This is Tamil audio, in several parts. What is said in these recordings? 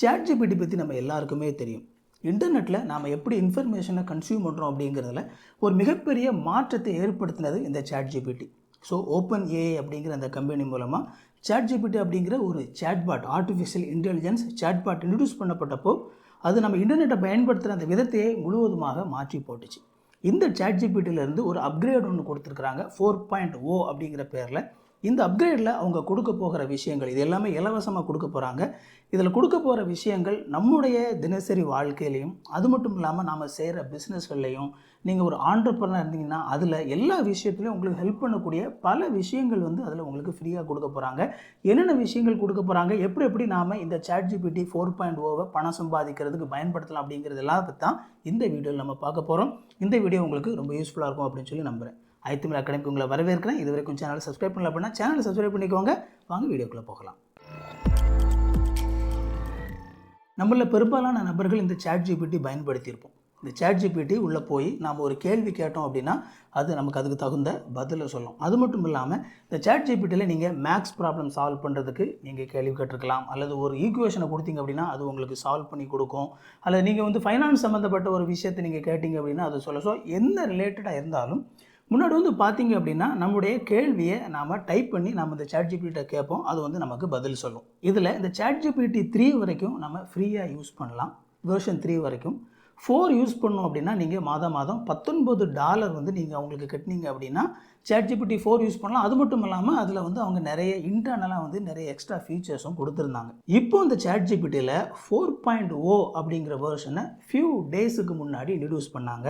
ChatGPT பற்றி நம்ம எல்லாருக்குமே தெரியும். இன்டர்நெட்டில் நாம் எப்படி இன்ஃபர்மேஷனை கன்சியூம் பண்ணுறோம் அப்படிங்கிறதுல ஒரு மிகப்பெரிய மாற்றத்தை ஏற்படுத்தினது இந்த ChatGPT. ஸோ OpenAI அப்படிங்கிற அந்த கம்பெனி மூலமாக ChatGPT அப்படிங்கிற ஒரு chatbot, artificial intelligence chatbot introduce பண்ணப்பட்டப்போ அது நம்ம இன்டர்நெட்டை பயன்படுத்துகிற அந்த விதத்தையே முழுவதுமாக மாற்றி போட்டுச்சு. இந்த ChatGPTலேருந்து ஒரு அப்கிரேட் ஒன்று கொடுத்துருக்குறாங்க 4.0 அப்படிங்கிற பேரில். இந்த அப்கிரேடில் அவங்க கொடுக்க போகிற விஷயங்கள் இது எல்லாமே இலவசமாக கொடுக்க போகிறாங்க. இதில் கொடுக்க போகிற விஷயங்கள் நம்முடைய தினசரி வாழ்க்கையிலையும், அது மட்டும் இல்லாமல் நாம் செய்கிற பிஸ்னஸ்கள்லையும், நீங்கள் ஒரு ஆண்டர்ப்ரனர் இருந்தீங்கன்னா அதில் எல்லா விஷயத்துலையும் உங்களுக்கு ஹெல்ப் பண்ணக்கூடிய பல விஷயங்கள் அதில் உங்களுக்கு ஃப்ரீயாக கொடுக்க போகிறாங்க. என்னென்ன விஷயங்கள் கொடுக்க போகிறாங்க, எப்படி நாம் இந்த ChatGPT 4.0 பணம் சம்பாதிக்கிறதுக்கு பயன்படுத்தலாம் அப்படிங்கிறது எல்லாத்தையும் தான் இந்த வீடியோவில் நம்ம பார்க்க போகிறோம். இந்த வீடியோ உங்களுக்கு ரொம்ப யூஸ்ஃபுல்லாக இருக்கும் அப்படின்னு சொல்லி நம்புகிறேன். ஐத்தமிழ் அகாடமிக்கு உங்களை வரவேற்கிறேன். இது வரைக்கும் சேனலை சப்ஸ்கிரைப் பண்ணல அப்படின்னா சேனலை சப்ஸ்கிரைப் பண்ணிக்கோங்க. வாங்க வீடியோக்குள்ளே போகலாம். நம்மள பெரும்பாலான நபர்கள் இந்த ChatGPT பயன்படுத்தியிருப்போம். இந்த ChatGPT உள்ளே போய் நாம் ஒரு கேள்வி கேட்டோம் அப்படின்னா அது நமக்கு அதுக்கு தகுந்த பதிலை சொல்லும். அது மட்டும் இல்லாமல் இந்த ChatGPTயில் நீங்கள் மேக்ஸ் ப்ராப்ளம் சால்வ் பண்ணுறதுக்கு நீங்கள் கேள்வி கேட்டிருக்கலாம், அல்லது ஒரு ஈக்குவேஷனை கொடுத்தீங்க அப்படின்னா அது உங்களுக்கு சால்வ் பண்ணி கொடுக்கும், அல்லது நீங்கள் ஃபைனான்ஸ் சம்மந்தப்பட்ட ஒரு விஷயத்தை நீங்கள் கேட்டிங்க அப்படின்னா அது சொல்ல. ஸோ என்ன ரிலேட்டடாக இருந்தாலும் முன்னாடி பார்த்தீங்க அப்படின்னா நம்முடைய கேள்வியை நாம் டைப் பண்ணி நம்ம இந்த ChatGPT கேட்போம், அது நமக்கு பதில் சொல்லும். இதில் இந்த ChatGPT 3 வரைக்கும் நம்ம ஃப்ரீயாக யூஸ் பண்ணலாம். வெர்ஷன் 3 வரைக்கும். 4 யூஸ் பண்ணோம் அப்படின்னா நீங்கள் மாதம் $19 நீங்கள் அவங்களுக்கு கட்டினீங்க அப்படின்னா ChatGPT 4 யூஸ் பண்ணலாம். அது மட்டும் இல்லாமல் அதில் அவங்க நிறைய இன்டர்னலாக நிறைய எக்ஸ்ட்ரா ஃபீச்சர்ஸும் கொடுத்துருந்தாங்க. இப்போ இந்த ChatGPTயில் 4.0 அப்படிங்கிற வெர்ஷனை ஃபியூ டேஸுக்கு முன்னாடி இன்ட்ரடியூஸ் பண்ணாங்க.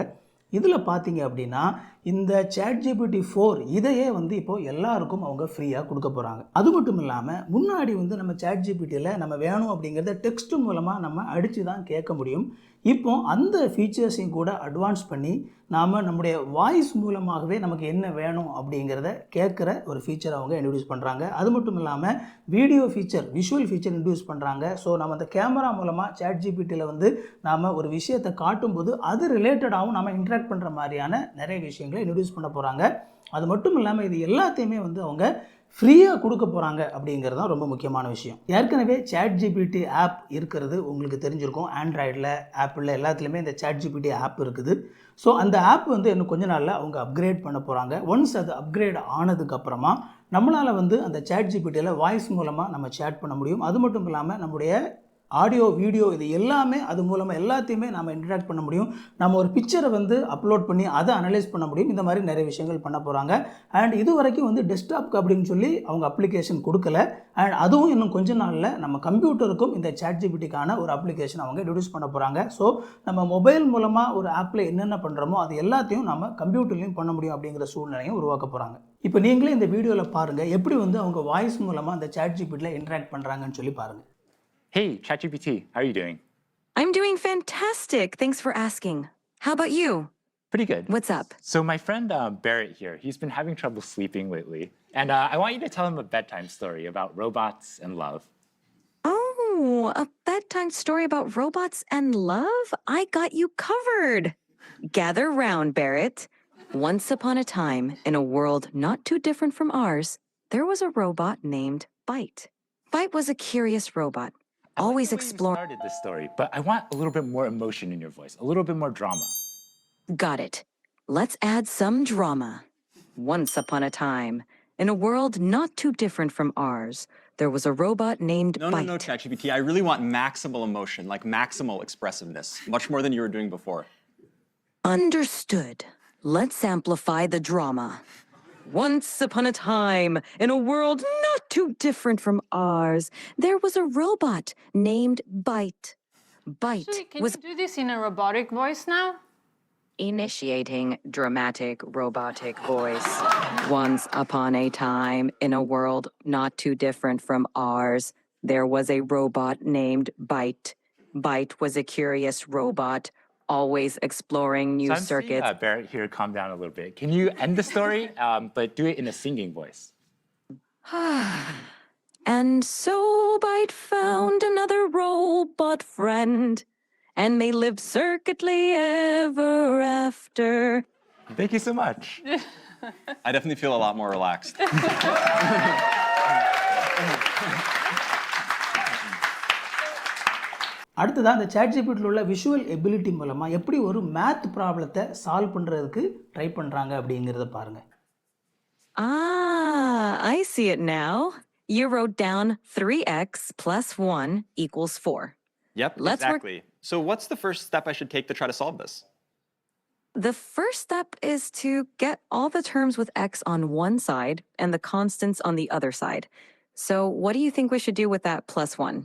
இதில் பார்த்தீங்க அப்படின்னா இந்த ChatGPT 4 இதையே இப்போது எல்லாருக்கும் அவங்க ஃப்ரீயாக கொடுக்க போகிறாங்க. அது மட்டும் இல்லாமல் முன்னாடி நம்ம ChatGPTயில் நம்ம வேணும் அப்படிங்கிறத டெக்ஸ்ட் மூலமாக நம்ம அடித்து தான் கேட்க முடியும். இப்போ அந்த ஃபீச்சர்ஸையும் கூட அட்வான்ஸ் பண்ணி நாம் நம்முடைய வாய்ஸ் மூலமாகவே நமக்கு என்ன வேணும் அப்படிங்கிறத கேட்குற ஒரு ஃபீச்சர் அவங்க இன்ட்ரடியூஸ் பண்ணுறாங்க. அது மட்டும் இல்லாமல் video feature, visual feature introduce பண்ணுறாங்க. ஸோ நம்ம அந்த கேமரா மூலமாக ChatGPTயில் நாம் ஒரு விஷயத்தை காட்டும்போது அது ரிலேட்டடாகவும் நம்ம இன்ட்ராக்ட் பண்ணுற மாதிரியான நிறைய விஷயங்களை இன்ட்ரடியூஸ் பண்ண போகிறாங்க. அது மட்டும் இல்லாமல் இது எல்லாத்தையுமே அவங்க ஃப்ரீயாக கொடுக்க போகிறாங்க அப்படிங்கிறது தான் ரொம்ப முக்கியமான விஷயம். ஏற்கனவே ChatGPT ஆப் இருக்கிறது உங்களுக்கு தெரிஞ்சிருக்கும். ஆண்ட்ராய்டில், ஆப்பிளில் எல்லாத்துலேயுமே இந்த ChatGPT ஆப் இருக்குது. ஸோ அந்த ஆப் இன்னும் கொஞ்ச நாளில் அவங்க அப்கிரேட் பண்ண போகிறாங்க. ஒன்ஸ் அது அப்கிரேட் ஆனதுக்கப்புறமா நம்மளால் அந்த ChatGPTயில் வாய்ஸ் மூலமாக நம்ம சேட் பண்ண முடியும். அது மட்டும் இல்லாமல் நம்முடைய ஆடியோ, வீடியோ இது எல்லாமே அது மூலமாக எல்லாத்தையுமே நம்ம இன்ட்ராக்ட் பண்ண முடியும். நம்ம ஒரு பிக்சரை அப்லோட் பண்ணி அதை அனலைஸ் பண்ண முடியும். இந்த மாதிரி நிறைய விஷயங்கள் பண்ண போகிறாங்க. அண்ட் இது வரைக்கும் டெஸ்க்டாப்க்கு அப்படின்னு சொல்லி அவங்க அப்ளிகேஷன் கொடுக்கல. அண்ட் அதுவும் இன்னும் கொஞ்ச நாளில் நம்ம கம்ப்யூட்டருக்கும் இந்த ChatGPTக்கான ஒரு அப்ளிகேஷன் அவங்க இன்ட்ரடியூஸ் பண்ண போகிறாங்க. ஸோ நம்ம மொபைல் மூலமாக ஒரு ஆப்பில் என்னென்ன பண்ணுறோமோ அது எல்லாத்தையும் நம்ம கம்ப்யூட்டர்லையும் பண்ண முடியும் அப்படிங்கிற சூழ்நிலையும் உருவாக்க போகிறாங்க. இப்போ நீங்களே இந்த வீடியோவில் பாருங்கள் எப்படி அவங்க வாய்ஸ் மூலமாக அந்த ChatGPTயில் இன்ட்ராக்ட் பண்ணுறாங்கன்னு சொல்லி பாருங்கள். Hey, ChatGPT, how are you doing? I'm doing fantastic. Thanks for asking. How about you? Pretty good. What's up? So my friend Barrett here, he's been having trouble sleeping lately. And I want you to tell him a bedtime story about robots and love. Oh, a bedtime story about robots and love? I got you covered. Gather round, Barrett. Once upon a time, in a world not too different from ours, there was a robot named Byte. Byte was a curious robot. Always explore. You started this story, but I want a little bit more emotion in your voice, a little bit more drama. Got it. Let's add some drama. Once upon a time, in a world not too different from ours, there was a robot named Byte. No, ChatGPT. I really want maximal emotion, like maximal expressiveness, much more than you were doing before. Understood. Let's amplify the drama. Once upon a time, in a world not too different from ours, there was a robot named Byte. Byte Actually, can was you do this in a robotic voice now? initiating dramatic robotic voice. Once upon a time, in a world not too different from ours, there was a robot named Byte. Byte was a curious robot, always exploring new circuits. Barrett here, calm down a little bit. Can you end the story, but do it in a singing voice? And so Byte found another robot friend, and they lived circuitly ever after. Thank you so much. I definitely feel a lot more relaxed. அடுத்ததான் இந்த ChatGPT உள்ள விஷுவல் எபிலிட்டி மூலமாக எப்படி ஒரு மேத் ப்ராப்ளத்தை சால்வ் பண்ணுறதுக்கு ட்ரை பண்ணுறாங்க அப்படிங்கிறத பாருங்கள். Ah, I see it now. You wrote down 3x plus 1 equals 4. Yep, Let's work- exactly. So what's the first step I should take to try to solve this? The first step is to get all the terms with x on one side and the constants on the other side. So, what do you think we should do with that plus 1?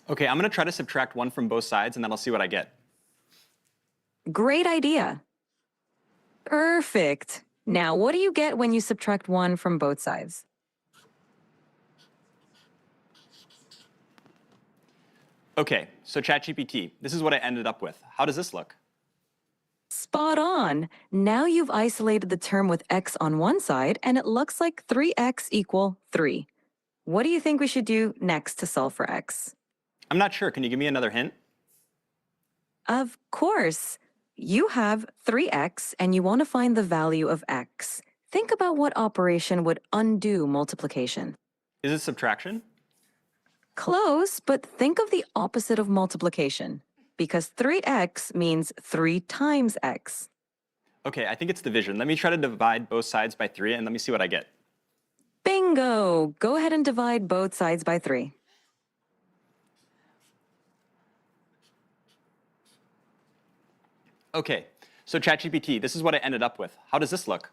Okay, I'm going to try to subtract 1 from both sides, and then I'll see what I get. Great idea. Perfect. Now, what do you get when you subtract 1 from both sides? Okay, so ChatGPT, this is what I ended up with. How does this look? Spot on. Now you've isolated the term with x on one side, and it looks like 3x equal 3. What do you think we should do next to solve for x? I'm not sure. Can you give me another hint? Of course. You have 3x, and you want to find the value of x. Think about what operation would undo multiplication. Is it subtraction? Close, but think of the opposite of multiplication, because 3x means 3 times x. Okay, I think it's division. Let me try to divide both sides by 3, and let me see what I get. Bingo! Go ahead and divide both sides by 3. Okay, so ChatGPT, this is what I ended up with. How does this look?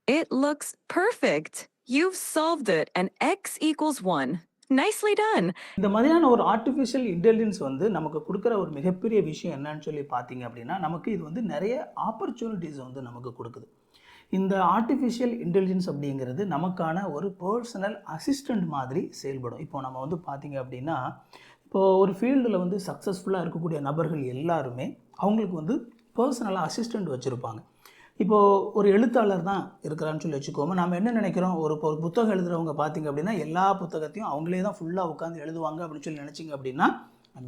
It looks perfect. You've solved it, and x equals 1. Nicely done. இந்த மாதிரியான ஒரு ஆர்டிஃபிஷியல் இன்டெலிஜென்ஸ் வந்து நமக்கு கொடுக்குற ஒரு மிகப்பெரிய விஷயம் என்னன்னு சொல்லி பார்த்தீங்க அப்படின்னா, நமக்கு இது வந்து நிறைய ஆப்பர்ச்சுனிட்டிஸ் வந்து நமக்கு கொடுக்குது. இந்த ஆர்டிஃபிஷியல் இன்டெலிஜென்ஸ் அப்படிங்கிறது நமக்கான ஒரு பர்சனல் அசிஸ்டண்ட் மாதிரி செயல்படும். இப்போ நம்ம வந்து பார்த்தீங்க அப்படின்னா, இப்போது ஒரு ஃபீல்டில் வந்து சக்ஸஸ்ஃபுல்லாக இருக்கக்கூடிய நபர்கள் எல்லாருமே அவங்களுக்கு வந்து பர்சனலாக அசிஸ்டண்ட் வச்சுருப்பாங்க. இப்போது ஒரு எழுத்தாளர் தான் இருக்கிறான்னு சொல்லி வச்சுக்கோங்க. நம்ம என்ன நினைக்கிறோம், ஒரு புத்தகம் எழுதுகிறவங்க பார்த்திங்க அப்படின்னா எல்லா புத்தகத்தையும் அவங்களே தான் ஃபுல்லாக உட்காந்து எழுதுவாங்க அப்படின்னு சொல்லி நினச்சிங்க அப்படின்னா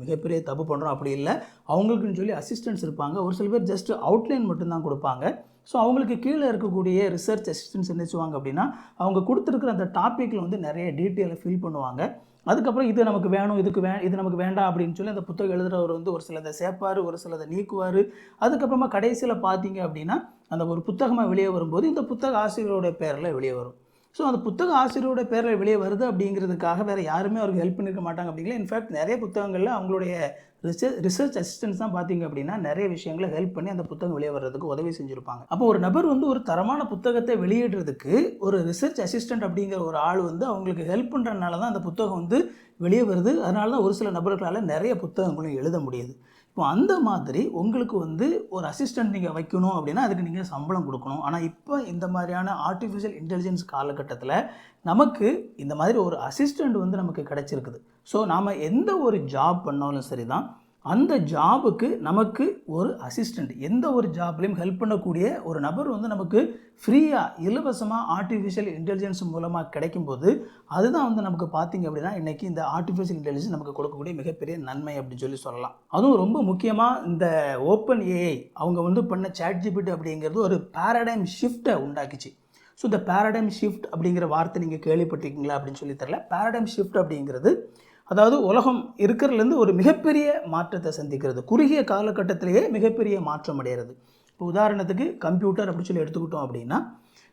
மிகப்பெரிய தப்பு பண்ணுறோம். அப்படி இல்லை, அவங்களுக்குன்னு சொல்லி அசிஸ்டன்ட்ஸ் இருப்பாங்க. ஒரு சில பேர் ஜஸ்ட் அவுட்லைன் மட்டும்தான் கொடுப்பாங்க. ஸோ அவங்களுக்கு கீழே இருக்கக்கூடிய ரிசர்ச் அசிஸ்டன்ட்ஸ் என்ன செய்வாங்க அப்படின்னா, அவங்க கொடுத்துருக்குற அந்த டாப்பிக்கில் வந்து நிறைய டீட்டெயிலை ஃபில் பண்ணுவாங்க. அதுக்கப்புறம் இது நமக்கு வேணும், இது நமக்கு வேண்டாம் அப்படின்னு சொல்லி அந்த புத்தகம் எழுதுகிறவர் வந்து ஒரு சிலதை சேர்ப்பார், ஒரு சிலதை நீக்குவார். அதுக்கப்புறமா கடைசியில் பார்த்தீங்க அப்படின்னா அந்த ஒரு புத்தகமாக வெளியே வரும்போது இந்த புத்தக ஆசிரியரோட பேரில் வெளியே வரும். ஸோ அந்த புத்தக ஆசிரியரோட பேரில் வெளியே வருது அப்படிங்கிறதுக்காக வேறு யாருமே அவருக்கு ஹெல்ப் பண்ணியிருக்க மாட்டாங்க அப்படிங்களா. இன்ஃபேக்ட் நிறைய புத்தகங்களில் அவங்களுடைய ரிசர்ச் அசிஸ்டன்ஸ் தான் பார்த்தீங்க அப்படின்னா நிறைய விஷயங்களை ஹெல்ப் பண்ணி அந்த புத்தகம் வெளியே வர்றதுக்கு உதவி செஞ்சுருப்பாங்க. அப்போ ஒரு நபர் வந்து ஒரு தரமான புத்தகத்தை வெளியிடுறதுக்கு ஒரு ரிசர்ச் அசிஸ்டன்ட் அப்படிங்கிற ஒரு ஆள் வந்து அவங்களுக்கு ஹெல்ப் பண்ணுறதுனால தான் அந்த புத்தகம் வந்து வெளியே வருது. அதனால தான் ஒரு சில நபர்களால் நிறைய புத்தகங்களும் எழுத முடியுது. இப்போ அந்த மாதிரி உங்களுக்கு வந்து ஒரு அசிஸ்டன்ட் நீங்கள் வைக்கணும் அப்படின்னா அதுக்கு நீங்கள் சம்பளம் கொடுக்கணும். ஆனால் இப்போ இந்த மாதிரியான ஆர்டிஃபிஷியல் இன்டெலிஜென்ஸ் காலகட்டத்தில் நமக்கு இந்த மாதிரி ஒரு அசிஸ்டண்ட் வந்து நமக்கு கிடச்சிருக்குது. ஸோ நாம் எந்த ஒரு ஜாப் பண்ணாலும் சரி தான், அந்த ஜாபுக்கு நமக்கு ஒரு அசிஸ்டண்ட், எந்த ஒரு ஜாப்லையும் ஹெல்ப் பண்ணக்கூடிய ஒரு நபர் வந்து நமக்கு ஃப்ரீயாக இலவசமாக ஆர்டிஃபிஷியல் இன்டெலிஜென்ஸ் மூலமாக கிடைக்கும்போது அதுதான் வந்து நமக்கு பார்த்திங்க அப்படின்னா இன்றைக்கி இந்த ஆர்டிஃபிஷியல் இன்டெலிஜென்ஸ் நமக்கு கொடுக்கக்கூடிய மிகப்பெரிய நன்மை அப்படின்னு சொல்லலாம். அதுவும் ரொம்ப முக்கியமாக இந்த ஓப்பன் ஏஐ அவங்க வந்து பண்ண ChatGPT அப்படிங்கிறது ஒரு பேரடைம் ஷிஃப்ட்டை உண்டாக்கிச்சு. ஸோ இந்த பேரடைம் ஷிஃப்ட் அப்படிங்கிற வார்த்தை நீங்கள் கேள்விப்பட்டிருக்கீங்களா அப்படின்னு சொல்லி தெரியல. பேரடைம் ஷிஃப்ட் அப்படிங்கிறது அதாவது உலகம் இருக்கிறதுலேருந்து ஒரு மிகப்பெரிய மாற்றத்தை சந்திக்கிறது, குறுகிய காலகட்டத்திலேயே மிகப்பெரிய மாற்றம் அடைகிறது. இப்போ உதாரணத்துக்கு கம்ப்யூட்டர் அப்படின்னு சொல்லி எடுத்துக்கிட்டோம் அப்படின்னா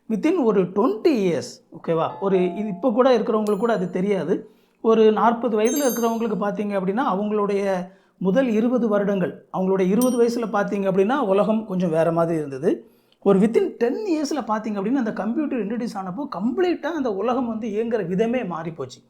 வித்தின் ஒரு 20 இயர்ஸ், ஓகேவா, ஒரு இது இப்போ கூட இருக்கிறவங்களுக்கு கூட அது தெரியாது. ஒரு 40 வயதில் இருக்கிறவங்களுக்கு பார்த்தீங்க அப்படின்னா அவங்களுடைய முதல் 20 வருடங்கள், அவங்களுடைய 20 வயசில் பார்த்தீங்க அப்படின்னா உலகம் கொஞ்சம் வேறு மாதிரி இருந்தது. ஒரு வித்தின் 10 இயர்ஸில் பார்த்தீங்க அப்படின்னா அந்த கம்ப்யூட்டர் இன்ட்ரடியூஸ் ஆனப்போ கம்ப்ளீட்டாக அந்த உலகம் வந்து இயங்குகிற விதமே மாறிப்போச்சு.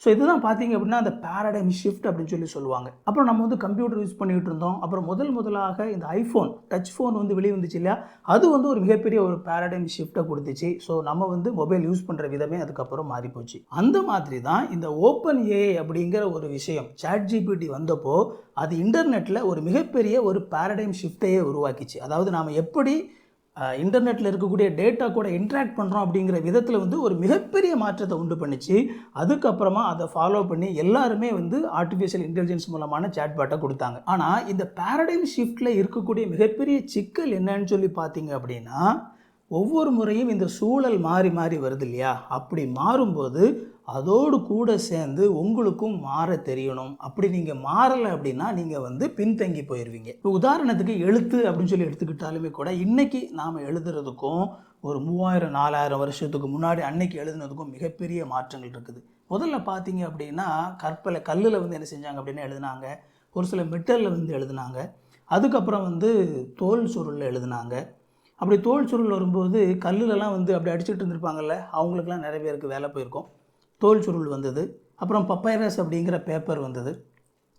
ஸோ இதுதான் பார்த்தீங்க அப்படின்னா அந்த பேரடைம் ஷிஃப்ட் அப்படின்னு சொல்லி சொல்லுவாங்க. அப்புறம் நம்ம வந்து கம்ப்யூட்டர் யூஸ் பண்ணிகிட்டு இருந்தோம். அப்புறம் முதலாக இந்த ஐஃபோன், டச் ஃபோன் வந்து வெளியே வந்துச்சு இல்லையா, அது வந்து ஒரு மிகப்பெரிய ஒரு பேரடைம் ஷிஃப்ட்டை கொடுத்துச்சு. ஸோ நம்ம வந்து மொபைல் யூஸ் பண்ணுற விதமே அதுக்கப்புறம் மாறிப்போச்சு. அந்த மாதிரி தான் இந்த ஓப்பன் ஏஐ அப்படிங்கிற ஒரு விஷயம் ChatGPT வந்தப்போ அது இன்டர்நெட்டில் ஒரு மிகப்பெரிய ஒரு பேரடைம் ஷிஃப்ட்டையே உருவாக்கிச்சு. அதாவது நாம் எப்படி இன்டர்நெட்டில் இருக்கக்கூடிய டேட்டா கூட இன்ட்ராக்ட் பண்ணுறோம் அப்படிங்கிற விதத்தில் வந்து ஒரு மிகப்பெரிய மாற்றத்தை உண்டு பண்ணிச்சு. அதுக்கப்புறமா அதை ஃபாலோ பண்ணி எல்லாருமே வந்து ஆர்டிஃபிஷியல் இன்டெலிஜென்ஸ் மூலமான சேட்பாட்டை கொடுத்தாங்க. ஆனால் இந்த பேரடைம் ஷிஃப்ட்டில் இருக்கக்கூடிய மிகப்பெரிய சிக்கல் என்னன்னு சொல்லி பார்த்தீங்க அப்படின்னா ஒவ்வொரு முறையும் இந்த சூழல் மாறி மாறி வருது இல்லையா, அப்படி மாறும்போது அதோடு கூட சேர்ந்து உங்களுக்கும் மாற தெரியணும். அப்படி நீங்கள் மாறலை அப்படின்னா நீங்கள் வந்து பின்தங்கி போயிடுவீங்க. இப்போ உதாரணத்துக்கு எழுத்து அப்படின்னு சொல்லி எடுத்துக்கிட்டாலுமே கூட இன்றைக்கி நாம் எழுதுறதுக்கும் ஒரு 3000-4000 வருஷத்துக்கு முன்னாடி அன்னைக்கு எழுதுனதுக்கும் மிகப்பெரிய மாற்றங்கள் இருக்குது. முதல்ல பார்த்தீங்க அப்படின்னா கல்லில் வந்து என்ன செஞ்சாங்க அப்படின்னா எழுதுனாங்க, ஒரு சில மெட்டலில் வந்து எழுதுனாங்க, அதுக்கப்புறம் வந்து தோல் சுருளில் எழுதுனாங்க. அப்படி தோல் சுருள் வரும்போது கல்லுலலாம் வந்து அப்படி அடிச்சுட்டு இருந்திருப்பாங்கல்ல, அவங்களுக்குலாம் நிறைய பேருக்கு வேலை போயிருக்கும். தோல் சுருள் வந்தது, அப்புறம் பப்பைரஸ் அப்படிங்கிற பேப்பர் வந்தது.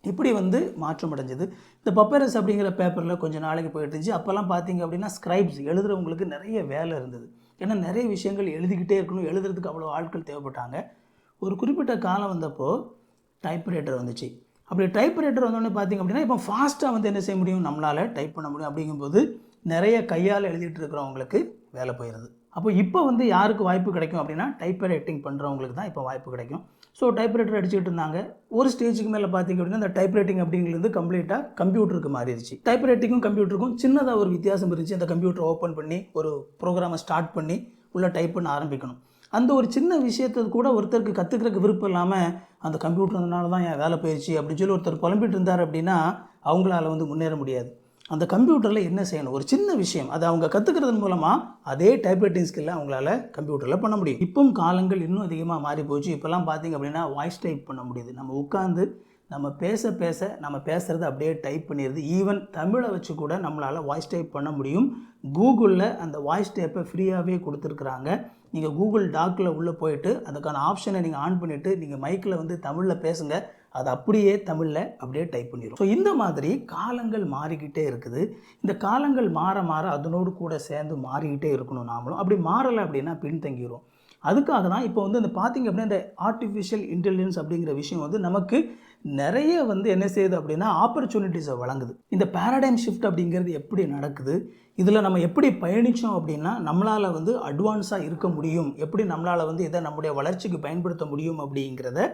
இப்படி வந்து மாற்றம் அடைஞ்சது. இந்த பப்பைரஸ் அப்படிங்கிற பேப்பரில் கொஞ்சம் நாளைக்கு போயிட்டு இருந்துச்சு. அப்போல்லாம் பார்த்தீங்க அப்படின்னா ஸ்கிரைப்ஸ் எழுதுகிறவங்களுக்கு நிறைய வேலை இருந்தது. ஏன்னா நிறைய விஷயங்கள் எழுதிக்கிட்டே இருக்கணும், எழுதுறதுக்கு அவ்வளோ ஆட்கள் தேவைப்பட்டாங்க. ஒரு குறிப்பிட்ட காலம் வந்தப்போ டைப்ரைட்டர் வந்துச்சு. அப்படி டைப்ரைட்டர் வந்தோடனே பார்த்தீங்க அப்படின்னா இப்போ ஃபாஸ்ட்டாக வந்து என்ன செய்ய முடியும், நம்மளால் டைப் பண்ண முடியும். அப்படிங்கும்போது நிறைய கையால் எழுதிட்டு இருக்கிறவங்களுக்கு வேலை போயிடுது. அப்போ இப்போ வந்து யாருக்கு வாய்ப்பு கிடைக்கும் அப்படின்னா டைப்ரைட்டிங் பண்ணுறவங்களுக்கு தான் இப்போ வாய்ப்பு கிடைக்கும். ஸோ டைப்ரைட்டர் அடிச்சுக்கிட்டு இருந்தாங்க. ஒரு ஸ்டேஜுக்கு மேலே பார்த்தீங்க அப்படின்னா இந்த டைப்ரைட்டிங் அப்படிங்கிறது கம்ப்ளீட்டாக கம்ப்யூட்டருக்கு மாறிடுச்சு. டைப்ரைட்டிங்கும் கம்ப்யூட்டருக்கும் சின்னதாக ஒரு வித்தியாசம் இருந்துச்சு. அந்த கம்ப்யூட்டரை ஓப்பன் பண்ணி ஒரு ப்ரோக்ராமை ஸ்டார்ட் பண்ணி உள்ளே டைப் பண்ண ஆரம்பிக்கணும். அந்த ஒரு சின்ன விஷயத்தை கூட ஒருத்தருக்கு கற்றுக்கிறதுக்கு விருப்பம் இல்லாமல் அந்த கம்ப்யூட்டர் வந்தனால தான் என் வேலை போயிடுச்சு அப்படின்னு சொல்லி ஒருத்தர் புலம்பிட்டு இருந்தார் அப்படின்னா அவங்களால வந்து முன்னேற முடியாது. அந்த கம்ப்யூட்டரில் என்ன செய்யணும், ஒரு சின்ன விஷயம் அதை அவங்க கற்றுக்கிறதன் மூலமாக அதே டைப்ரைட்டிங் ஸ்கில்லை அவங்களால கம்ப்யூட்டரில் பண்ண முடியும். இப்போவும் காலங்கள் இன்னும் அதிகமாக மாறி போச்சு. இப்போல்லாம் பார்த்திங்க அப்படின்னா வாய்ஸ் டைப் பண்ண முடியுது. நம்ம உட்காந்து நம்ம பேச நம்ம பேசுகிறத அப்படியே டைப் பண்ணிடுது. ஈவன் தமிழை வச்சு கூட நம்மளால் வாய்ஸ் டைப் பண்ண முடியும். கூகுளில் அந்த வாய்ஸ் டைப்பை ஃப்ரீயாகவே கொடுத்துருக்குறாங்க. நீங்கள் கூகுள் டாக்கில் உள்ளே போயிட்டு அதுக்கான ஆப்ஷனை நீங்கள் ஆன் பண்ணிவிட்டு நீங்கள் மைக்கில் வந்து தமிழில் பேசுங்க, அது அப்படியே தமிழில் அப்படியே டைப் பண்ணிடும். ஸோ இந்த மாதிரி காலங்கள் மாறிக்கிட்டே இருக்குது. இந்த காலங்கள் மாற மாற அதனோடு கூட சேர்ந்து மாறிக்கிட்டே இருக்கணும் நாமளும். அப்படி மாறலை அப்படின்னா பின்தங்கிடும். அதுக்காக தான் இப்போ வந்து இந்த பார்த்திங்க அப்படின்னா இந்த ஆர்டிஃபிஷியல் இன்டெலிஜென்ஸ் அப்படிங்கிற விஷயம் வந்து நமக்கு நிறைய வந்து என்ன செய்யுது அப்படின்னா ஆப்பர்ச்சுனிட்டிஸை வழங்குது. இந்த பேரடைம் ஷிஃப்ட் அப்படிங்கிறது எப்படி நடக்குது, இதில் நம்ம எப்படி பயணித்தோம் அப்படின்னா நம்மளால் வந்து அட்வான்ஸாக இருக்க முடியும், எப்படி நம்மளால் வந்து இதை நம்முடைய வளர்ச்சிக்கு பயன்படுத்த முடியும் அப்படிங்கிறத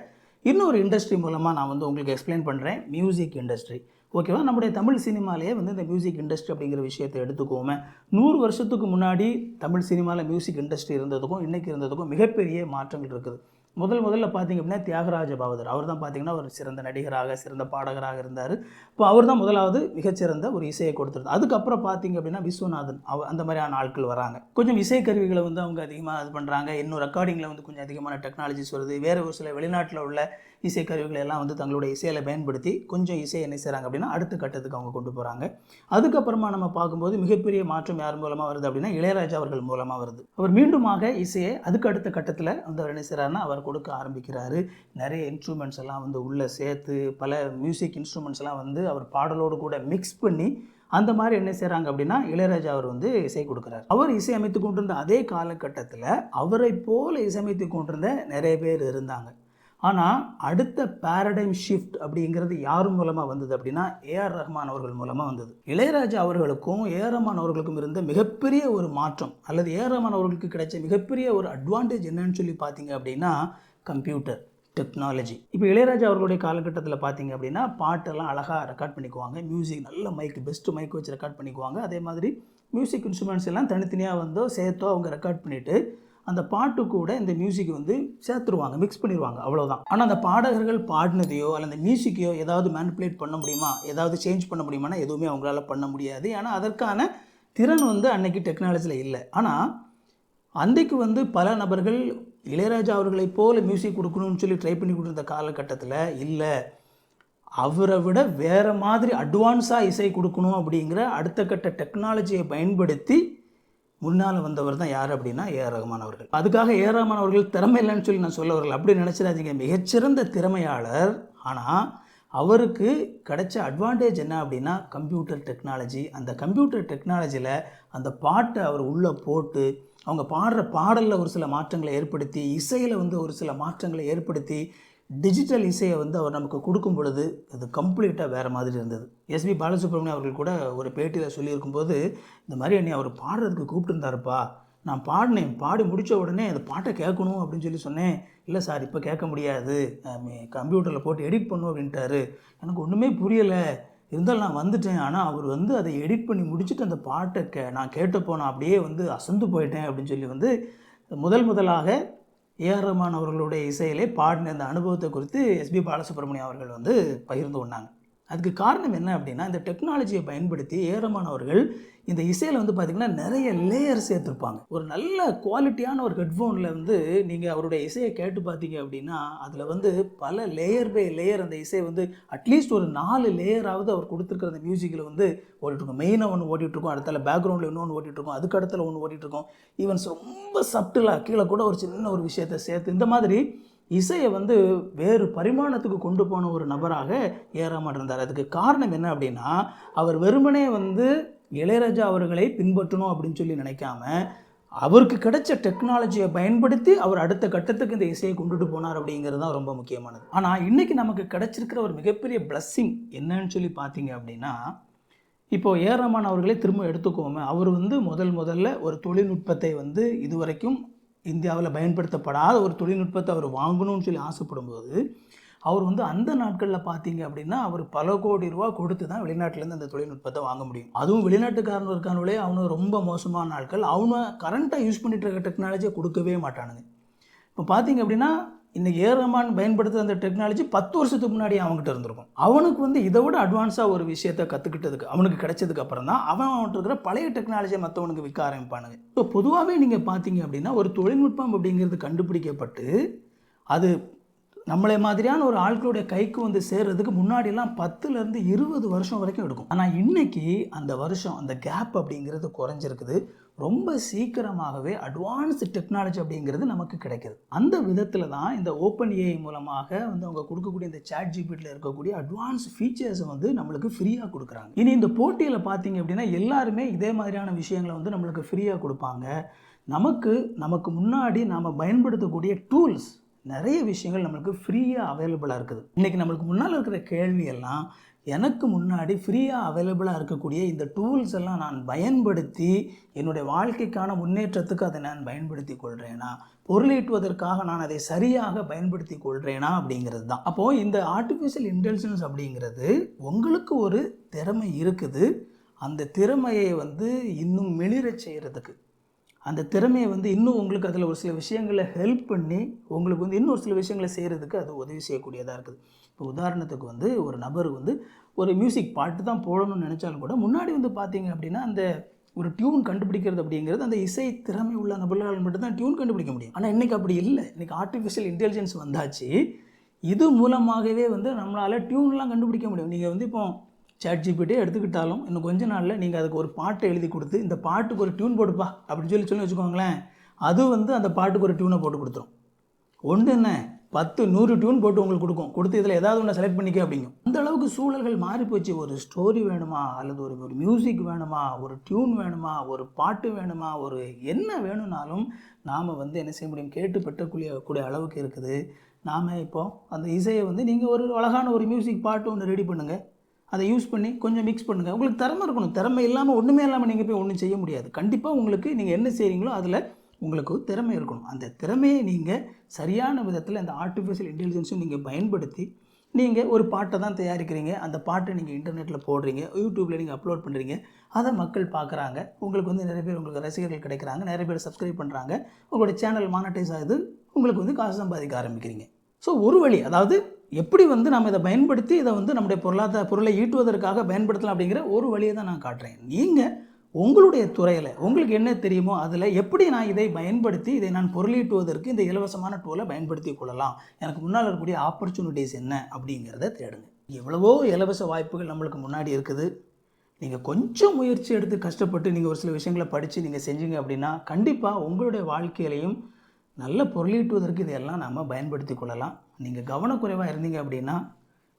இன்னொரு இண்டஸ்ட்ரி மூலமாக நான் வந்து உங்களுக்கு எக்ஸ்பிளைன் பண்ணுறேன். Music industry. ஓகேவா? நம்முடைய தமிழ் சினிமாலேயே வந்து இந்த மியூசிக் இண்டஸ்ட்ரி அப்படிங்கிற விஷயத்தை எடுத்துக்கோமே. 100 வருஷத்துக்கு முன்னாடி தமிழ் சினிமாவில் மியூசிக் இண்டஸ்ட்ரி இருந்ததுக்கும் இன்றைக்கி இருந்ததுக்கும் மிகப்பெரிய மாற்றங்கள் இருக்குது. முதல்ல பார்த்திங்க அப்படின்னா தியாகராஜ பாவதர் அவர் தான் பார்த்திங்கன்னா ஒரு சிறந்த நடிகராக சிறந்த பாடகராக இருந்தார். இப்போ அவர் தான் முதலாவது மிகச்சிறந்த ஒரு இசையை கொடுத்துருந்தார். அதுக்கப்புறம் பார்த்திங்க அப்படின்னா விஸ்வநாதன் அந்த மாதிரியான ஆட்கள் வராங்க. கொஞ்சம் இசைக்கருவிகளை வந்து அவங்க அதிகமாக இது பண்ணுறாங்க. இன்னும் ரெக்கார்டிங்கில் வந்து கொஞ்சம் அதிகமான டெக்னாலஜிஸ் வருது. வேறு ஒரு சில வெளிநாட்டில் உள்ள இசைக்கருவிகளை எல்லாம் வந்து தங்களுடைய இசையில் பயன்படுத்தி கொஞ்சம் இசையை என்ன செய்கிறாங்க அப்படின்னா அடுத்த கட்டத்துக்கு அவங்க கொண்டு போகிறாங்க. அதுக்கப்புறமா நம்ம பார்க்கும்போது மிகப்பெரிய மாற்றம் யார் மூலமாக வருது அப்படின்னா இளையராஜா அவர்கள் மூலமாக வருது. அவர் மீண்டுமாக இசையை அதுக்கு அடுத்த கட்டத்தில் வந்து அவர் என்ன செய்கிறாருன்னா அவர் கொடுக்க ஆரம்பிக்கிறாரு. நிறைய இன்ஸ்ட்ருமெண்ட்ஸ் எல்லாம் வந்து உள்ளே சேர்த்து பல மியூசிக் இன்ஸ்ட்ருமெண்ட்ஸ் எல்லாம் வந்து அவர் பாடலோடு கூட மிக்ஸ் பண்ணி அந்த மாதிரி என்ன செய்கிறாங்க அப்படின்னா இளையராஜா அவர் வந்து இசை கொடுக்குறாரு. அவர் இசையமைத்து கொண்டிருந்த அதே காலகட்டத்தில் அவரை போல இசையமைத்து கொண்டிருந்த நிறைய பேர் இருந்தாங்க. ஆனால் அடுத்த பேரடைம் ஷிஃப்ட் அப்படிங்கிறது யார் மூலமாக வந்தது அப்படின்னா ஏஆர் ரஹ்மான் அவர்கள் மூலமாக வந்தது. இளையராஜா அவர்களுக்கும் ஏஆர் ரஹ்மான் அவர்களுக்கும் இருந்த மிகப்பெரிய ஒரு மாற்றம் அல்லது ஏஆர் ரஹ்மான் அவர்களுக்கு கிடைச்ச மிகப்பெரிய ஒரு அட்வான்டேஜ் என்னன்னு சொல்லி பார்த்தீங்க அப்படின்னா கம்ப்யூட்டர் டெக்னாலஜி. இப்போ இளையராஜா அவர்களுடைய காலகட்டத்தில் பார்த்தீங்க அப்படின்னா பாட்டெல்லாம் அழகாக ரெக்கார்ட் பண்ணிக்குவாங்க. மியூசிக் நல்ல மைக் பெஸ்ட்டு மைக் வச்சு ரெக்கார்ட் பண்ணிக்குவாங்க. அதே மாதிரி மியூசிக் இன்ஸ்ட்ருமெண்ட்ஸ் எல்லாம் தனித்தனியாக வந்தோ சேர்த்தோ அவங்க ரெக்கார்ட் பண்ணிவிட்டு அந்த பாட்டு கூட இந்த மியூசிக் வந்து சேர்த்துருவாங்க, மிக்ஸ் பண்ணிடுவாங்க, அவ்வளோதான். ஆனால் அந்த பாடகர்கள் பாடினதையோ அல்ல அந்த மியூசிக்கையோ ஏதாவது மேனிப்புலேட் பண்ண முடியுமா, ஏதாவது சேஞ்ச் பண்ண முடியுமானா எதுவுமே அவங்களால பண்ண முடியாது. ஏன்னா அதற்கான திறன் வந்து அன்னைக்கு டெக்னாலஜியில் இல்லை. ஆனால் அன்றைக்கு வந்து பல நபர்கள் இளையராஜா அவர்களை போல் மியூசிக் கொடுக்கணும்னு சொல்லி ட்ரை பண்ணி கொடுத்த காலகட்டத்தில் இல்லை, அவரை விட வேறு மாதிரி அட்வான்ஸாக இசை கொடுக்கணும் அப்படிங்கிற அடுத்த கட்ட டெக்னாலஜியை பயன்படுத்தி முன்னால் வந்தவர் தான் யார் அப்படின்னா ஏஆர் ரஹ்மான் அவர்கள். அதுக்காக ஏஆர் ரஹ்மான் அவர்கள் திறமை இல்லைன்னு சொல்லி நான் சொல்ல வரல, அப்படி நினச்சிடாதீங்க. மிகச்சிறந்த திறமையாளர். ஆனால் அவருக்கு கிடைச்ச அட்வான்டேஜ் என்ன அப்படின்னா கம்ப்யூட்டர் டெக்னாலஜி. அந்த கம்ப்யூட்டர் டெக்னாலஜியில் அந்த பாட்டை அவர் உள்ளே போட்டு அவங்க பாடுற பாடலில் ஒரு சில மாற்றங்களை ஏற்படுத்தி இசையில் வந்து ஒரு சில மாற்றங்களை ஏற்படுத்தி டிஜிட்டல் இசையை வந்து அவர் நமக்கு கொடுக்கும் பொழுது அது கம்ப்ளீட்டாக வேறு மாதிரி இருந்தது. எஸ்பி பாலசுப்ரமணியம் அவர்கள் கூட ஒரு பேட்டியில் சொல்லியிருக்கும்போது இந்த மாதிரி என்னை அவர் பாடுறதுக்கு கூப்பிட்டுருந்தாருப்பா, நான் பாடினேன், பாடி முடித்த உடனே அந்த பாட்டை கேட்கணும் அப்படின்னு சொல்லி சொன்னேன். இல்லை சார் இப்போ கேட்க முடியாது, கம்ப்யூட்டரில் போட்டு எடிட் பண்ணும் அப்படின்ட்டாரு. எனக்கு ஒன்றுமே புரியலை, இருந்தாலும் நான் வந்துட்டேன். ஆனால் அவர் வந்து அதை எடிட் பண்ணி முடிச்சுட்டு அந்த பாட்டை நான் கேட்டப்போ நான் அப்படியே வந்து அசந்து போயிட்டேன் அப்படின்னு சொல்லி வந்து முதலாக ஏஆர் ரஹ்மான் அவர்களுடைய இசையிலே பாடின அந்த அனுபவத்தை குறித்து எஸ்பி பாலசுப்ரமணியம் அவர்கள் வந்து பகிர்ந்து கொண்டாங்க. அதுக்கு காரணம் என்ன அப்படின்னா, இந்த டெக்னாலஜியை பயன்படுத்தி ஏஆர் ரஹ்மான் அவர்கள் இந்த இசையில் வந்து பார்த்திங்கன்னா நிறைய லேயர் சேர்த்துருப்பாங்க. ஒரு நல்ல குவாலிட்டியான ஒரு ஹெட்ஃபோனில் வந்து நீங்கள் அவருடைய இசையை கேட்டு பார்த்தீங்க அப்படின்னா அதில் வந்து பல லேயர் பை லேயர் அந்த இசை வந்து அட்லீஸ்ட் ஒரு 4 லேயராவது அவர் கொடுத்துருக்கிற அந்த மியூசிக்கில் வந்து ஓடிட்டுருக்கும். மெயினாக ஒன்று ஓடிட்டுருக்கும், அடுத்தால பேக்ரவுண்டில் இன்னொன்று ஓடிட்டுருக்கும், அதுக்கு அடுத்தால ஒன்று ஓடிட்டுருக்கும். ஈவன்ஸ் ரொம்ப சப்டிலாக கீழே கூட ஒரு சின்ன ஒரு விஷயத்தை சேர்த்து இந்த மாதிரி இசையை வந்து வேறு பரிமாணத்துக்கு கொண்டு போன ஒரு நபராக ஏஆர் ரஹ்மான் இருந்தார். அதுக்கு காரணம் என்ன அப்படின்னா, அவர் வெறுமனே வந்து இளையராஜா அவர்களை பின்பற்றணும் அப்படின்னு சொல்லி நினைக்காம அவருக்கு கிடைச்ச டெக்னாலஜியை பயன்படுத்தி அவர் அடுத்த கட்டத்துக்கு இந்த இசையை கொண்டுட்டு போனார் அப்படிங்கிறது தான் ரொம்ப முக்கியமானது. ஆனால் இன்றைக்கி நமக்கு கிடைச்சிருக்கிற ஒரு மிகப்பெரிய பிளஸ்ஸிங் என்னன்னு சொல்லி பார்த்தீங்க அப்படின்னா, இப்போது ஏஆர் ரஹ்மான் அவர்களே திரும்ப எடுத்துக்கோமே, அவர் வந்து முதல்ல ஒரு தொழில்நுட்பத்தை வந்து இதுவரைக்கும் இந்தியாவில் பயன்படுத்தப்படாத ஒரு தொழில்நுட்பத்தை அவர் வாங்கணும்னு சொல்லி ஆசைப்படும்போது அவர் வந்து அந்த நாட்களில் பார்த்தீங்க அப்படின்னா அவர் பல கோடி ரூபா கொடுத்து தான் வெளிநாட்டிலேருந்து அந்த தொழில்நுட்பத்தை வாங்க முடியும். அதுவும் வெளிநாட்டுக்காரன் இருக்கானே அவனு ரொம்ப மோசமான நாட்கள், அவனை கரண்ட்டாக யூஸ் பண்ணிட்டு இருக்க டெக்னாலஜியை கொடுக்கவே மாட்டானுங்க. இப்போ பார்த்தீங்க அப்படின்னா இன்றைக்கி ஏஆர் ரஹ்மான் பயன்படுத்துகிற அந்த டெக்னாலஜி 10 வருஷத்துக்கு முன்னாடி அவங்ககிட்ட இருந்திருக்கும். அவனுக்கு வந்து இதை விட அட்வான்ஸாக ஒரு விஷயத்தை கற்றுக்கிட்டதுக்கு அவனுக்கு கிடைச்சதுக்கு அப்புறம் தான் அவன்கிட்ட இருக்கிற பழைய டெக்னாலஜியை மற்றவனுக்கு விற்க ஆரம்பிப்பானுங்க. ஸோ பொதுவாகவே நீங்கள் பார்த்தீங்க அப்படின்னா ஒரு தொழில்நுட்பம் அப்படிங்கிறது கண்டுபிடிக்கப்பட்டு அது நம்மளை மாதிரியான ஒரு ஆட்களுடைய கைக்கு வந்து சேர்றதுக்கு முன்னாடிலாம் 10லேருந்து 20 வருஷம் வரைக்கும் எடுக்கும். ஆனால் இன்றைக்கி அந்த வருஷம் அந்த கேப் அப்படிங்கிறது குறைஞ்சிருக்குது. ரொம்ப சீக்கிரமாகவே அட்வான்ஸ்டு டெக்னாலஜி அப்படிங்கிறது நமக்கு கிடைக்கிது. அந்த விதத்தில் தான் இந்த ஓப்பன் ஏஐ மூலமாக வந்து அவங்க கொடுக்கக்கூடிய இந்த சாட் ஜிபிடியில் இருக்கக்கூடிய அட்வான்ஸ் ஃபீச்சர்ஸை வந்து நம்மளுக்கு ஃப்ரீயாக கொடுக்குறாங்க. இனி இந்த போட்டியில் பார்த்தீங்க அப்படின்னா எல்லாருமே இதே மாதிரியான விஷயங்களை வந்து நம்மளுக்கு ஃப்ரீயாக கொடுப்பாங்க. நமக்கு முன்னாடி நாம் பயன்படுத்தக்கூடிய டூல்ஸ் நிறைய விஷயங்கள் நம்மளுக்கு ஃப்ரீயாக அவைலபிளாக இருக்குது. இன்றைக்கி நம்மளுக்கு முன்னால் இருக்கிற கேள்வியெல்லாம் எனக்கு முன்னாடி ஃப்ரீயாக அவைலபிளாக இருக்கக்கூடிய இந்த டூல்ஸ் எல்லாம் நான் பயன்படுத்தி என்னுடைய வாழ்க்கைக்கான முன்னேற்றத்துக்கு அதை நான் பயன்படுத்தி கொள்கிறேனா, பொருளீட்டுவதற்காக நான் அதை சரியாக பயன்படுத்தி கொள்கிறேனா அப்படிங்கிறது தான். அப்போது இந்த ஆர்டிஃபிஷியல் இன்டெலிஜென்ஸ் அப்படிங்கிறது உங்களுக்கு ஒரு திறமை இருக்குது. அந்த திறமையை வந்து இன்னும் மிளிரச் செய்கிறதுக்கு, அந்த திறமையை வந்து இன்னும் உங்களுக்கு அதில் ஒரு சில விஷயங்களை ஹெல்ப் பண்ணி உங்களுக்கு வந்து இன்னும் ஒரு சில விஷயங்களை செய்கிறதுக்கு அது உதவி செய்யக்கூடியதாக இருக்குது. இப்போ உதாரணத்துக்கு வந்து ஒரு நபர் வந்து ஒரு மியூசிக் பாட்டு தான் போடணும்னு நினச்சாலும் கூட முன்னாடி வந்து பார்த்தீங்க அப்படின்னா அந்த ஒரு டியூன் கண்டுபிடிக்கிறது அப்படிங்கிறது அந்த இசை திறமை உள்ள நபர்களால் மட்டும்தான் டியூன் கண்டுபிடிக்க முடியும். ஆனால் இன்றைக்கி அப்படி இல்லை. இன்றைக்கி ஆர்டிஃபிஷியல் இன்டெலிஜென்ஸ் வந்தாச்சு. இது மூலமாகவே வந்து நம்மளால் டியூன்லாம் கண்டுபிடிக்க முடியும். நீங்கள் வந்து இப்போ சாட் ஜிபிடியே எடுத்துக்கிட்டாலும் இன்னும் கொஞ்ச நாளில் நீங்கள் அதுக்கு ஒரு பாட்டை எழுதி கொடுத்து இந்த பாட்டுக்கு ஒரு டியூன் போடுப்பா அப்படின்னு சொல்லி வச்சுக்கோங்களேன், அது வந்து அந்த பாட்டுக்கு ஒரு டியூனை போட்டு கொடுத்துரும். ஒன்று என்ன 10 100 டியூன் போட்டு உங்களுக்கு கொடுத்து இதில் ஏதாவது ஒன்று செலக்ட் பண்ணிக்க அப்படிங்கும். அந்த அளவுக்கு சூழல்கள் மாறி போச்சு. ஒரு ஸ்டோரி வேணுமா, அல்லது ஒரு மியூசிக் வேணுமா, ஒரு டியூன் வேணுமா, ஒரு பாட்டு வேணுமா, ஒரு என்ன வேணும்னாலும் நாம் வந்து என்ன செய்ய முடியும், கேட்டு பெற்றக்கூடிய அளவுக்கு இருக்குது. நாம் இப்போது அந்த இசையை வந்து நீங்கள் ஒரு அழகான ஒரு மியூசிக் பாட்டு ஒன்று ரெடி பண்ணுங்கள், அதை யூஸ் பண்ணி கொஞ்சம் மிக்ஸ் பண்ணுங்கள். உங்களுக்கு திறமை இருக்கணும். திறமை இல்லாமல் ஒன்றுமே இல்லாமல் நீங்கள் போய் ஒன்றும் செய்ய முடியாது. கண்டிப்பாக உங்களுக்கு நீங்கள் என்ன செய்கிறீங்களோ அதில் உங்களுக்கு திறமை இருக்கணும். அந்த திறமையை நீங்கள் சரியான விதத்தில் இந்த ஆர்டிஃபிஷியல் இன்டெலிஜென்ஸும் நீங்கள் பயன்படுத்தி நீங்கள் ஒரு பாட்டை தான் தயாரிக்கிறீங்க, அந்த பாட்டை நீங்கள் இன்டர்நெட்டில் போடுறீங்க, யூடியூப்பில் நீங்கள் அப்லோட் பண்ணுறீங்க, அதை மக்கள் பார்க்குறாங்க, உங்களுக்கு வந்து நிறைய பேர் உங்களுக்கு ரசிகர்கள் கிடைக்கிறாங்க, நிறைய பேர் சப்ஸ்கிரைப் பண்ணுறாங்க, உங்களுடைய சேனல் மானிட்டைஸ் ஆகுது, உங்களுக்கு வந்து காசு சம்பாதிக்க ஆரம்பிக்கிறீங்க. ஸோ ஒரு வழி, அதாவது எப்படி வந்து நம்ம இதை பயன்படுத்தி இதை வந்து நம்முடைய பொருளை ஈட்டுவதற்காக பயன்படுத்தலாம் அப்படிங்கிற ஒரு வழியை தான் நான் காட்டுறேன். நீங்கள் உங்களுடைய துறையில் உங்களுக்கு என்ன தெரியுமோ அதில் எப்படி நான் இதை பயன்படுத்தி இதை நான் பொருளீட்டுவதற்கு இந்த இலவசமான டூலை பயன்படுத்தி கொள்ளலாம், எனக்கு முன்னால் இருக்கக்கூடிய ஆப்பர்ச்சுனிட்டிஸ் என்ன அப்படிங்கிறத தேடுங்க. எவ்வளவோ இலவச வாய்ப்புகள் நம்மளுக்கு முன்னாடி இருக்குது. நீங்கள் கொஞ்சம் முயற்சி எடுத்து கஷ்டப்பட்டு நீங்கள் ஒரு சில விஷயங்களை படித்து நீங்கள் செஞ்சீங்க அப்படின்னா கண்டிப்பாக உங்களுடைய வாழ்க்கையிலையும் நல்ல பொருளீட்டுவதற்கு இதையெல்லாம் நம்ம பயன்படுத்தி கொள்ளலாம். நீங்கள் கவனக்குறைவாக இருந்தீங்க அப்படின்னா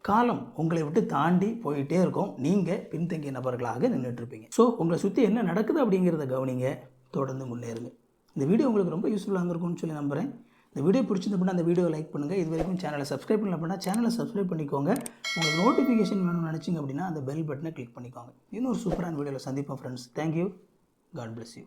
காலம் உங்களை விட்டு தாண்டி போயிட்டே இருக்கும், நீங்கள் பின்தங்கிய நபர்களாக நின்றுட்டுருப்பீங்க. ஸோ உங்களை சுற்றி என்ன நடக்குது அப்படிங்கிறத கவனிங்க, தொடர்ந்து முன்னேறுங்க. இந்த வீடியோ உங்களுக்கு ரொம்ப யூஸ்ஃபுல்லாக இருந்திருக்கும்னு சொல்லி நம்புகிறேன். இந்த வீடியோ பிடிச்சிருந்தா அந்த வீடியோ லைக் பண்ணுங்கள். இது வரைக்கும் சேனலை சப்ஸ்கிரைப் பண்ணல அப்படின்னா சேனலை சப்ஸ்கிரைப் பண்ணிக்கோங்க. உங்களுக்கு நோட்டிஃபிகேஷன் வேணும்னு நினச்சிங்க அப்படின்னா அந்த பெல் பட்டனை கிளிக் பண்ணிக்கோங்க. இன்னொரு சூப்பரான வீடியோவில் சந்திப்போம் friends. Thank you. God bless you.